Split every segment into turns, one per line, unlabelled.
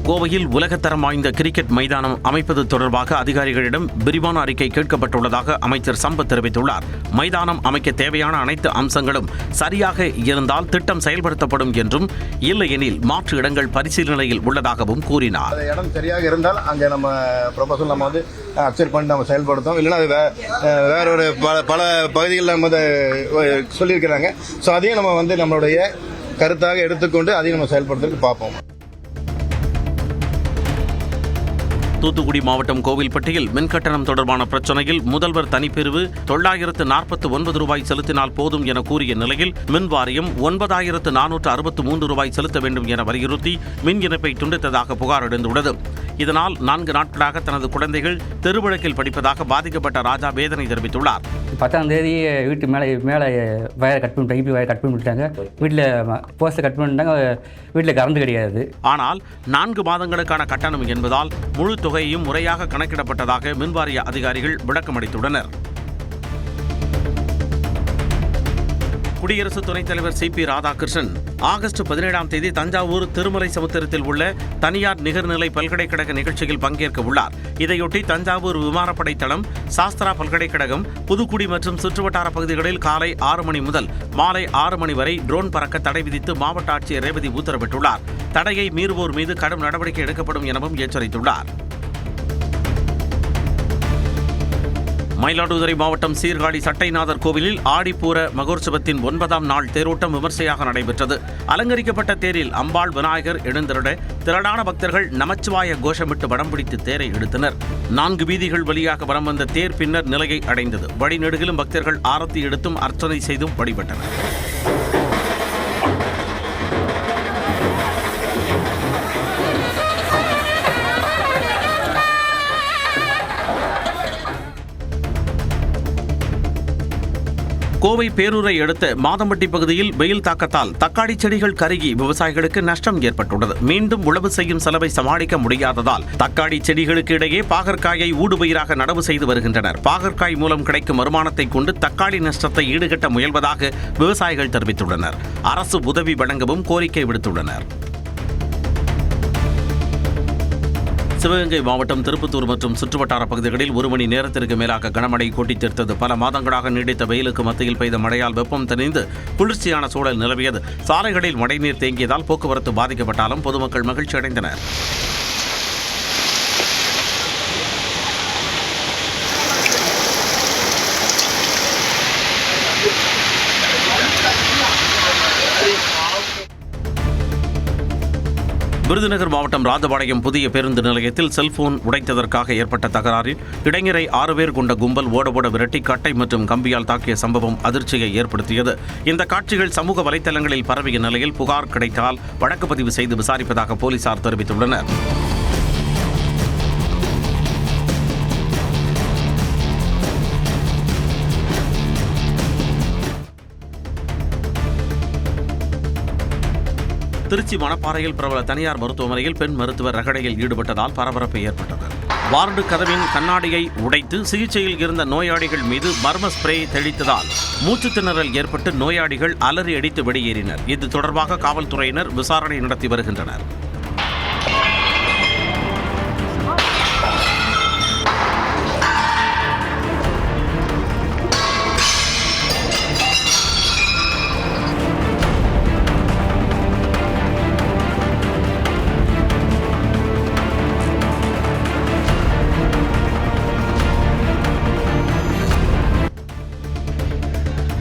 கோவையில் உலகத்தரம் வாய்ந்த கிரிக்கெட் மைதானம் அமைப்பது தொடர்பாக அதிகாரிகளிடம் விரிவான அறிக்கை கேட்கப்பட்டுள்ளதாக அமைச்சர் சம்பத் தெரிவித்துள்ளார். மைதானம் அமைக்க தேவையான அனைத்து அம்சங்களும் சரியாக இருந்தால் திட்டம் செயல்படுத்தப்படும் என்றும், இல்லையெனில் மாற்று இடங்கள் பரிசீலனையில் உள்ளதாகவும் கூறினார்.
இடம் சரியாக இருந்தால் அங்கே நம்ம ப்ரொபோசல் நம்ம அக்செப்ட் பண்ணி நம்ம செயல்படுத்தோம். இல்லைன்னா வேற ஒரு பல பகுதிகளில் நம்ம சொல்லியிருக்கிறாங்க. ஸோ அதையும் நம்ம நம்மளுடைய கருத்தாக எடுத்துக்கொண்டு அதையும் நம்ம செயல்படுத்துறதுக்கு பார்ப்போம்.
தூத்துக்குடி மாவட்டம் கோவில்பட்டியில் மின்கட்டணம் தொடர்பான பிரச்சினையில் முதல்வர் தனிப்பிரிவு 949 ரூபாய் செலுத்தினால் போதும் என கூறிய நிலையில் மின் வாரியம் 9463 ரூபாய் செலுத்த வேண்டும் என வலியுறுத்தி மின் இணைப்பை துண்டித்ததாக புகார் எழுந்துள்ளது. இதனால் 4 நாட்களாக தனது குழந்தைகள் தெருவிளக்கில் படிப்பதாக பாதிக்கப்பட்ட ராஜா வேதனை தெரிவித்துள்ளார்.
10ஆம் தேதி வீட்டு மேலே வயரை கட் பண்ணிட்டாங்க, இபி வயரை கட் பண்ணி விட்டாங்க, வீட்டில் போஸ்ட்டை கட் பண்ணிட்டாங்க, வீட்டில் கரண்ட் கிடையாது.
ஆனால் 4 மாதங்களுக்கான கட்டணம் என்பதால் முழு தொகையையும் முறையாக கணக்கிடப்பட்டதாக மின்வாரிய அதிகாரிகள் விளக்கமளித்துள்ளனர். குடியரசு துணைத் தலைவர் சிபி ராதாகிருஷ்ணன் ஆகஸ்ட் 17ஆம் தேதி தஞ்சாவூர் திருமலை சமுத்திரத்தில் உள்ள தனியார் நிகர்நிலை பல்கலைக்கழக நிகழ்ச்சியில் பங்கேற்க உள்ளார். இதையொட்டி தஞ்சாவூர் விமானப்படை தளம், சாஸ்திரா பல்கலைக்கழகம், புதுக்குடி மற்றும் சுற்றுவட்டார பகுதிகளில் காலை 6 மணி முதல் மாலை 6 மணி வரை ட்ரோன் பறக்க தடை விதித்து மாவட்ட ஆட்சியர் ரேவதி உத்தரவிட்டுள்ளார். தடையை மீறுவோர் மீது கடும் நடவடிக்கை எடுக்கப்படும் எனவும் எச்சரித்துள்ளார். மயிலாடுதுறை மாவட்டம் சீர்காழி சட்டைநாதர் கோவிலில் ஆடிப்பூர மகோற்சவத்தின் 9ஆம் நாள் தேரோட்டம் விமர்சையாக நடைபெற்றது. அலங்கரிக்கப்பட்ட தேரில் அம்பாள், விநாயகர் எழுந்தருட திரளான பக்தர்கள் நமச்சிவாய கோஷமிட்டு வடம் பிடித்து தேரை இழுத்தனர். 4 வீதிகள் வழியாக வலம் வந்த தேர் பின்னர் நிலையை அடைந்தது. வழிநெடுகிலும் பக்தர்கள் ஆரத்தி எடுத்தும் அர்ச்சனை செய்தும் வழிபட்டனர். கோவை பேரூரை அடுத்த மாதம்பட்டி பகுதியில் வெயில் தாக்கத்தால் தக்காளி செடிகள் கருகி விவசாயிகளுக்கு நஷ்டம் ஏற்பட்டுள்ளது. மீண்டும் உழவு செய்யும் செலவை சமாளிக்க முடியாததால் தக்காளி செடிகளுக்கு இடையே பாகற்காயை ஊடுபயிராக நடவு செய்து வருகின்றனர். பாகற்காய் மூலம் கிடைக்கும் வருமானத்தை கொண்டு தக்காளி நஷ்டத்தை ஈடுகட்ட முயல்வதாக விவசாயிகள் தெரிவித்துள்ளனர். அரசு உதவி வழங்கவும் கோரிக்கை விடுத்துள்ளனர். சிவகங்கை மாவட்டம் திருப்பத்தூர் மற்றும் சுற்றுவட்டார பகுதிகளில் 1 மணி நேரத்திற்கு மேலாக கனமழை கொட்டித் தீர்த்தது. பல மாதங்களாக நீடித்த வெயிலுக்கு மத்தியில் பெய்த மழையால் வெப்பம் தணிந்து குளிர்ச்சியான சூழல் நிலவியது. சாலைகளில் மழைநீர் தேங்கியதால் போக்குவரத்து பாதிக்கப்பட்டாலும் பொதுமக்கள் மகிழ்ச்சி அடைந்தனர். விருதுநகர் மாவட்டம் ராஜபாளையம் புதிய பேருந்து நிலையத்தில் செல்போன் உடைத்ததற்காக ஏற்பட்ட தகராறில் இளைஞரை 6 பேர் கொண்ட கும்பல் ஓட விரட்டி கட்டை மற்றும் கம்பியால் தாக்கிய சம்பவம் அதிர்ச்சியை ஏற்படுத்தியது. இந்த காட்சிகள் சமூக வலைதளங்களில் பரவிய நிலையில் புகார் கிடைத்தால் வழக்கு பதிவு செய்து விசாரிப்பதாக போலீசார் தெரிவித்துள்ளனர். திருச்சி மணப்பாறையில் பிரபல தனியார் மருத்துவமனையில் பெண் மருத்துவர் ரகளையில் ஈடுபட்டதால் பரபரப்பு ஏற்பட்டது. வார்டு கதவின் கண்ணாடியை உடைத்து சிகிச்சையில் இருந்த நோயாளிகள் மீது மர்ம ஸ்ப்ரே தெளித்ததால் மூச்சு திணறல் ஏற்பட்டு நோயாளிகள் அலறி அடித்து வெளியேறினர். இது தொடர்பாக காவல்துறையினர் விசாரணை நடத்தி வருகின்றனர்.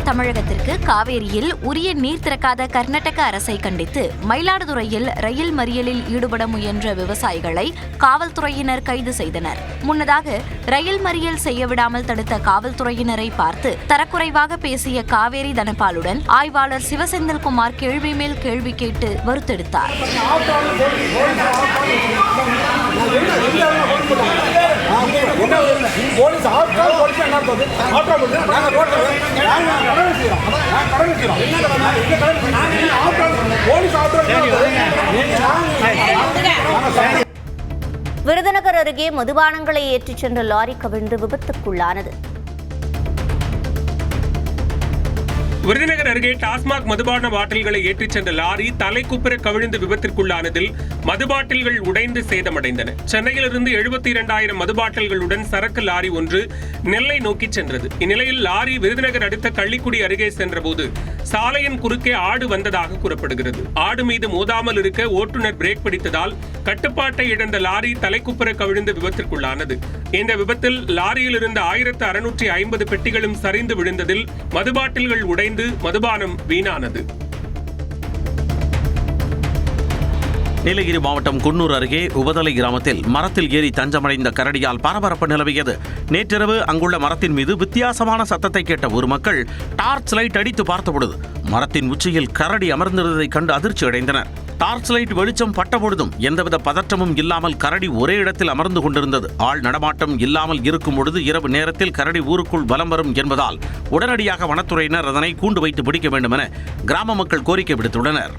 தமிழகத்திற்கு காவேரியில் உரிய நீர் திறக்காத கர்நாடக அரசை கண்டித்து மயிலாடுதுறையில் ரயில் மறியலில் ஈடுபட முயன்ற விவசாயிகளை காவல்துறையினர் கைது செய்தனர். முன்னதாக ரயில் மறியல் செய்ய விடாமல் தடுத்த காவல்துறையினரை பார்த்து தரக்குறைவாக பேசிய காவேரி தனபாலுடன் ஆய்வாளர் சிவசெந்தில்குமார் கேள்வி மேல் கேள்வி கேட்டு வறுத்தெடுத்தார்.
விருதுநகர் அருகே மதுபானங்களை ஏற்றிச் சென்ற லாரி கவிழ்ந்து விபத்துக்குள்ளானது.
விருதுநகர் அருகே டாஸ்மாக் மதுபான பாட்டில்களை ஏற்றிச் சென்ற லாரி தலைக்குப்புற கவிழ்ந்து விபத்திற்குள்ளானதில் மதுபாட்டில்கள் உடைந்து சேதமடைந்தன. சென்னையிலிருந்து 72,000 மதுபாட்டில்களுடன் சரக்கு லாரி ஒன்று நெல்லை நோக்கி சென்றது. இந்நிலையில் லாரி விருதுநகர் அடுத்த கள்ளிக்குடி அருகே சென்றபோது சாலையின் குறுக்கே ஆடு வந்ததாக கூறப்படுகிறது. ஆடு மீது மோதாமல் இருக்க ஓட்டுநர் பிரேக் பிடித்ததால் கட்டுப்பாட்டை இழந்த லாரி தலைக்குப்புற கவிழ்ந்து விபத்திற்குள்ளானது. இந்த விபத்தில் லாரியில் இருந்த 1650 பெட்டிகளும் சரிந்து விழுந்ததில் மதுபாட்டில்கள் உடைந்து மதுபானம் வீணானது.
நீலகிரி மாவட்டம் குன்னூர் அருகே உபதலை கிராமத்தில் மரத்தில் ஏறி தஞ்சமடைந்த கரடியால் பரபரப்பு நிலவியது. நேற்றிரவு அங்குள்ள மரத்தின் மீது வித்தியாசமான சத்தத்தை கேட்ட ஒரு மக்கள் டார்ச் லைட் அடித்து பார்த்தபொழுது மரத்தின் உச்சியில் கரடி அமர்ந்திருந்ததை கண்டு அதிர்ச்சி அடைந்தனர். டார்ச் லைட் வெளிச்சம் பட்டபொழுதும் எந்தவித பதற்றமும் இல்லாமல் கரடி ஒரே இடத்தில் அமர்ந்து கொண்டிருந்தது. ஆள் நடமாட்டம் இல்லாமல் இருக்கும் பொழுது இரவு நேரத்தில் கரடி ஊருக்குள் பலம் வரும் என்பதால் உடனடியாக வனத்துறையினர் அதனை கூண்டு வைத்து பிடிக்க வேண்டும் என கிராம மக்கள் கோரிக்கை விடுத்துள்ளனர்.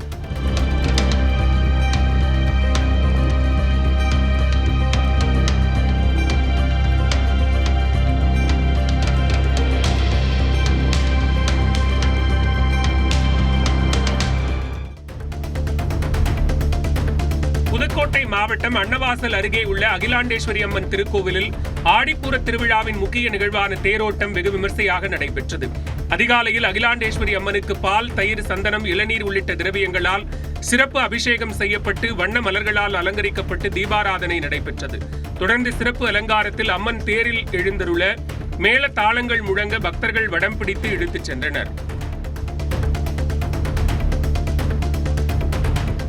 புதுக்கோட்டை மாவட்டம் அன்னவாசல் அருகே உள்ள அகிலாண்டேஸ்வரி அம்மன் திருக்கோவிலில் ஆடிப்பூர திருவிழாவின் முக்கிய நிகழ்வான தேரோட்டம் வெகு விமர்சையாக நடைபெற்றது. அதிகாலையில் அகிலாண்டேஸ்வரி அம்மனுக்கு பால், தயிர், சந்தனம், இளநீர் உள்ளிட்ட திரவியங்களால் சிறப்பு அபிஷேகம் செய்யப்பட்டு வண்ண மலர்களால் அலங்கரிக்கப்பட்டு தீபாராதனை நடைபெற்றது. தொடர்ந்து சிறப்பு அலங்காரத்தில் அம்மன் தேரில் எழுந்தருள மேள தாளங்கள் முழங்க பக்தர்கள் வடம் பிடித்து இழுத்துச் சென்றனர்.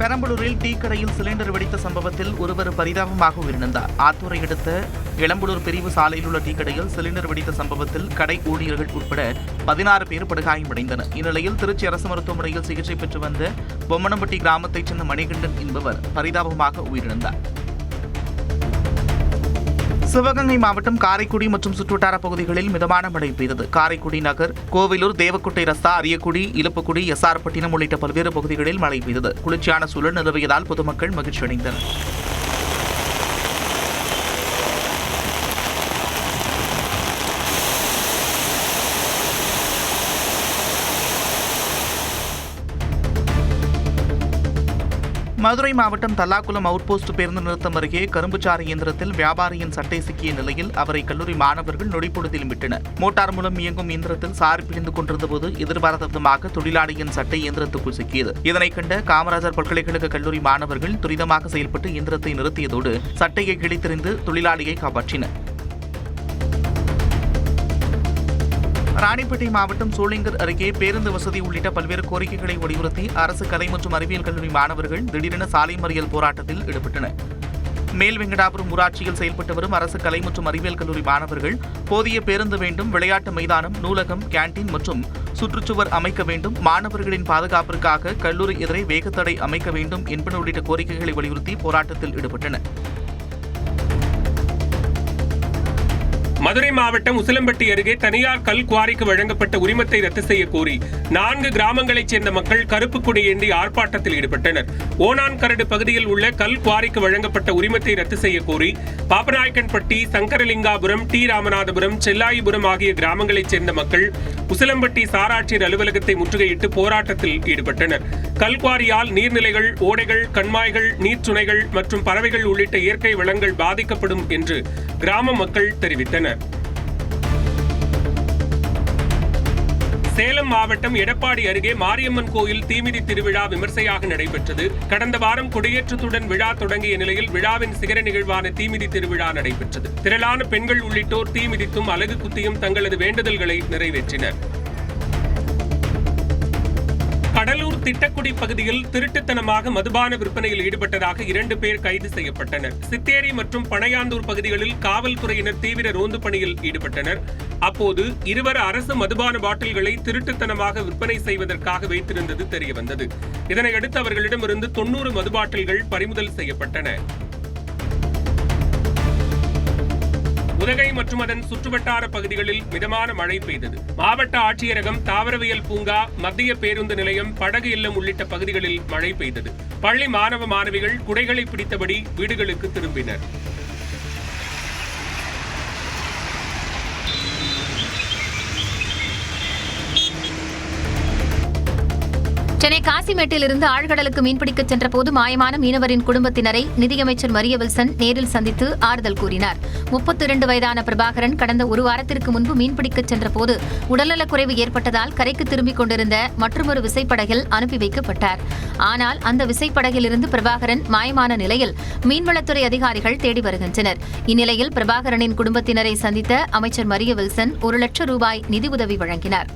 பெரம்பலூரில் டீ கடையில் சிலிண்டர் வெடித்த சம்பவத்தில் ஒருவர் பரிதாபமாக உயிரிழந்தார். ஆத்தூரை அடுத்த இளம்பலூர் பிரிவு சாலையில் உள்ள டீ கடையில் சிலிண்டர் வெடித்த சம்பவத்தில் கடை ஊழியர்கள் உட்பட 16 பேர் படுகாயமடைந்தனர். இந்நிலையில் திருச்சி அரசு மருத்துவமனையில் சிகிச்சை பெற்று வந்த பொம்மனம்பட்டி கிராமத்தைச் சேர்ந்த மணிகண்டன் என்பவர் பரிதாபமாக உயிரிழந்தார். சிவகங்கை மாவட்டம் காரைக்குடி மற்றும் சுற்றுவட்டார பகுதிகளில் மிதமான மழை பெய்தது. காரைக்குடி நகர், கோவிலூர், தேவக்கோட்டை ரஸ்தா, அரியக்குடி, இலுப்புக்குடி, எஸ்ஆர்பட்டினம் உள்ளிட்ட பல்வேறு பகுதிகளில் மழை பெய்தது. குளிர்ச்சியான சூழல் நிலவியதால் பொதுமக்கள் மகிழ்ச்சியடைந்தனர். மதுரை மாவட்டம் தல்லாக்குளம் அவுட்போஸ்ட் பேருந்து நிறுத்தம் அருகே கரும்புச்சாறு இயந்திரத்தில் வியாபாரியின் சட்டை சிக்கிய நிலையில் அவரை கல்லூரி மாணவர்கள் நொடிப்பொழுதில் விட்டனர். மோட்டார் மூலம் இயங்கும் இயந்திரத்தில் சாறு பிழிந்து கொண்டிருந்தபோது எதிர்பாராத விதமாக தொழிலாளியின் சட்டை இயந்திரத்துக்குள் சிக்கியது. இதனை கண்ட காமராஜர் பல்கலைக்கழக கல்லூரி மாணவர்கள் துரிதமாக செயல்பட்டு இயந்திரத்தை நிறுத்தியதோடு சட்டையை கிழித்தெறிந்து தொழிலாளியை காப்பாற்றினர். ராணிப்பேட்டை மாவட்டம் சோளிங்கர் அருகே பேருந்து வசதி உள்ளிட்ட பல்வேறு கோரிக்கைகளை வலியுறுத்தி அரசு கலை மற்றும் அறிவியல் கல்லூரி மாணவர்கள் திடீரென சாலை மறியல் போராட்டத்தில் ஈடுபட்டனர். மேல் வெங்கடாபுரம் ஊராட்சியில் செயல்பட்டு வரும் அரசு கலை மற்றும் அறிவியல் கல்லூரி மாணவர்கள் போதிய பேருந்து வேண்டும், விளையாட்டு மைதானம், நூலகம், கேண்டீன் மற்றும் சுற்றுச்சுவர் அமைக்க வேண்டும், மாணவர்களின் பாதுகாப்பிற்காக கல்லூரி எதிரே வேகத்தடை அமைக்க வேண்டும் என்பன உள்ளிட்ட கோரிக்கைகளை வலியுறுத்தி போராட்டத்தில் ஈடுபட்டனர்.
மதுரை மாவட்டம் உசிலம்பட்டி அருகே தனியார் கல் குவாரிக்கு வழங்கப்பட்ட உரிமத்தை ரத்து செய்ய கோரி 4 கிராமங்களைச் சேர்ந்த மக்கள் கருப்பு கொடி ஏந்தி ஆர்ப்பாட்டத்தில் ஈடுபட்டனர். ஓனான்கரடு பகுதியில் உள்ள கல் குவாரிக்கு வழங்கப்பட்ட உரிமத்தை ரத்து செய்ய கோரி பாப்பநாயக்கன்பட்டி, சங்கரலிங்காபுரம், டி ராமநாதபுரம், செல்லாயிபுரம் ஆகிய கிராமங்களைச் சேர்ந்த மக்கள் உசிலம்பட்டி சாராட்சியர் அலுவலகத்தை முற்றுகையிட்டு போராட்டத்தில் ஈடுபட்டனர். கல்குவாரியால் நீர்நிலைகள், ஓடைகள், கண்மாய்கள், நீர்ச்சுனைகள் மற்றும் பறவைகள் உள்ளிட்ட இயற்கை வளங்கள் பாதிக்கப்படும் என்று கிராம மக்கள் தெரிவித்தனர். சேலம் மாவட்டம் எடப்பாடி அருகே மாரியம்மன் கோயில் தீமிதி திருவிழா விமர்சையாக நடைபெற்றது. கடந்த வாரம் கொடியேற்றத்துடன் விழா தொடங்கிய நிலையில் விழாவின் சிகர நிகழ்வான தீமிதி திருவிழா நடைபெற்றது. திரளான பெண்கள் உள்ளிட்டோர் தீமிதித்தும் அலகு குத்தியும் தங்களது வேண்டுதல்களை நிறைவேற்றினர். கடலூர் திட்டக்குடி பகுதியில் திருட்டுத்தனமாக மதுபான விற்பனையில் ஈடுபட்டதாக 2 பேர் கைது செய்யப்பட்டனர். சித்தேரி மற்றும் பனையாந்தூர் பகுதிகளில் காவல்துறையினர் தீவிர ரோந்து பணியில் ஈடுபட்டனர். அப்போது இருவர் அரசு மதுபான பாட்டில்களை திருட்டுத்தனமாக விற்பனை செய்வதற்காக வைத்திருந்தது தெரியவந்தது. இதனையடுத்து அவர்களிடமிருந்து 90 மதுபாட்டில்கள் பறிமுதல் செய்யப்பட்டன. உதகை மற்றும் அதன் சுற்றுவட்டார பகுதிகளில் மிதமான மழை பெய்தது. மாவட்ட ஆட்சியரகம், தாவரவியல் பூங்கா, மத்திய பேருந்து நிலையம், படகு இல்லம் உள்ளிட்ட பகுதிகளில் மழை பெய்தது. பள்ளி மாணவ மாணவிகள் குடைகளை பிடித்தபடி வீடுகளுக்கு திரும்பினர்.
சென்னை காசிமேட்டிலிருந்து ஆழ்கடலுக்கு மீன்பிடிக்கச் சென்றபோது மாயமான மீனவரின் குடும்பத்தினரை நிதியமைச்சர் மரிய வில்சன் நேரில் சந்தித்து ஆறுதல் கூறினார். 32 வயதான பிரபாகரன் கடந்த ஒரு வாரத்திற்கு முன்பு மீன்பிடிக்கச் சென்றபோது உடல்நலக்குறைவு ஏற்பட்டதால் கரைக்கு திரும்பிக் கொண்டிருந்த மற்றொரு விசைப்படகில் அனுப்பி வைக்கப்பட்டார். ஆனால் அந்த விசைப்படகில் இருந்து பிரபாகரன் மாயமான நிலையில் மீன்வளத்துறை அதிகாரிகள் தேடி வருகின்றனர். இந்நிலையில் பிரபாகரனின் குடும்பத்தினரை சந்தித்த அமைச்சர் மரிய வில்சன் 1 லட்சம் ரூபாய் நிதி உதவி வழங்கினார்.